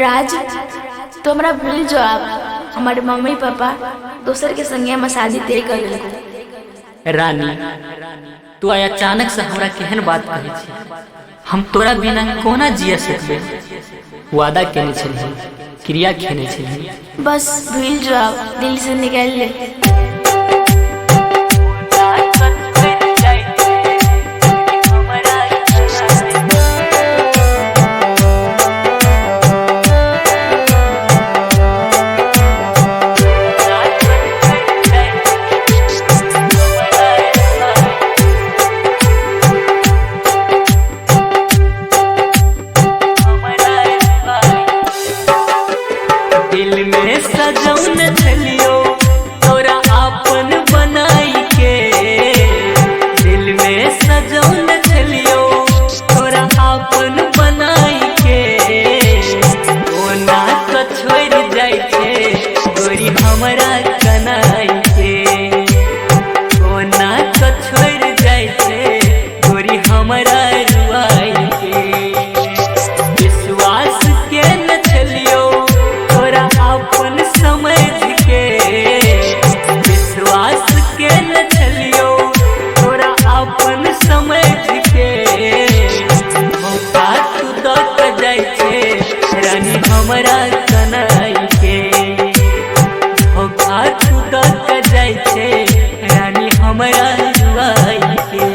राज, तो हमरा भूल जो आप हमारे मम्मी पापा दोसर के संगे हम शादी तय कर लेलको। रानी, तू आय अचानक से हमरा केहन बात कहे छी? हम तोरा बिना कोना जिया सकबे? वादा केने छली, क्रिया खेने छली। बस भूल जो आप दिल से निकाल ले। दिल में सजौन छलियो तोरा आपन बनाई के, दिल में सजौन छलियो तोरा आपन बनाई के। ओना तो छोड़ जाय छे गोरी हमरा कनाई के, ओना तो छोड़ जाय छे गोरी हमरा रुआई के। विश्वास के न छलियो अपन समझ के, विश्वास के न छलियो तोरा अपन समझ के। मौका तू दऽ जाय छे रानी हमरा कनाई के, मौका तू दऽ जाय छे रानी हमरा रुआई के।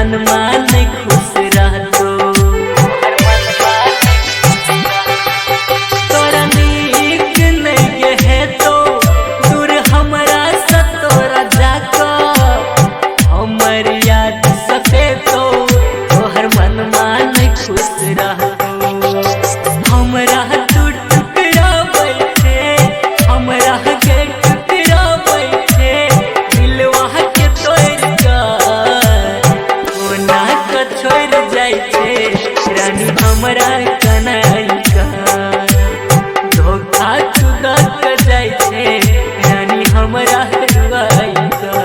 मन खुश रहतो तोरा नीक नहीं है तो दूर हमरा से तोरा जाको। हमर याद सते तो तोहर मन मान खुश रहतो। हमरा तू टुकड़ा बैठे, हमरा के टुकड़ा बैठे दिलवा के तोड़ का छोड़ जाय छे रानी हमरा कनाई का। धोखा तू दऽ जाय छे रानी हमरा रुआई का।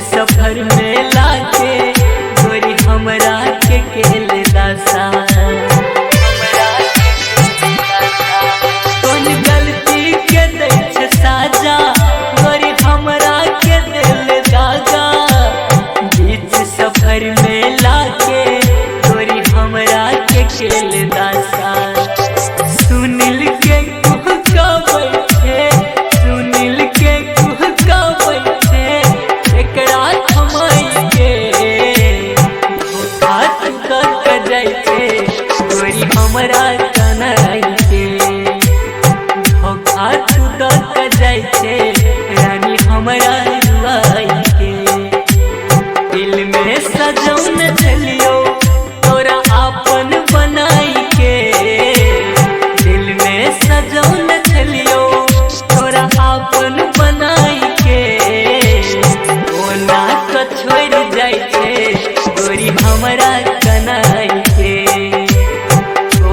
सफर में लाके गोरी हमरा के केले दासा। कौन गलती के दै छे साजा गोरी हमरा के दिल दागा। बीच सफर में लाके गोरी हमरा के केले दासा। सुनील के कुहका बैठे, सुनील के कुहका बैठे एकरा थमाई के। धोखा तू दऽ जाय छे गोरी हमरा कनाई के, धोखा तू दऽ जाय छे रानी हमरा रुआई के। दिल में सजौन छलियो तोरा आपन बनाई के, दिल में सजौन छलियो तोरा आपन बनाई के। ओना तो छोड़ जाय छे गोरी हमरा कनाई के,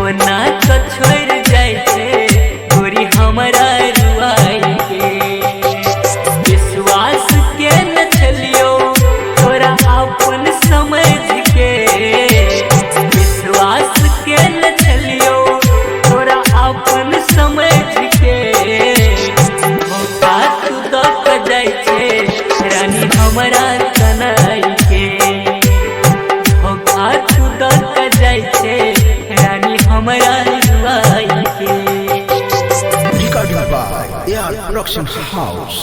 ओना तो छोड़ जाय छे गोरी हमरा रुआई के। विश्वास के न छलियो तोरा अपन समझ के, हमरा कनाई के धोखा तू दऽ जाइ छै रानी हमरा रुआई के। Recording by AR Production House.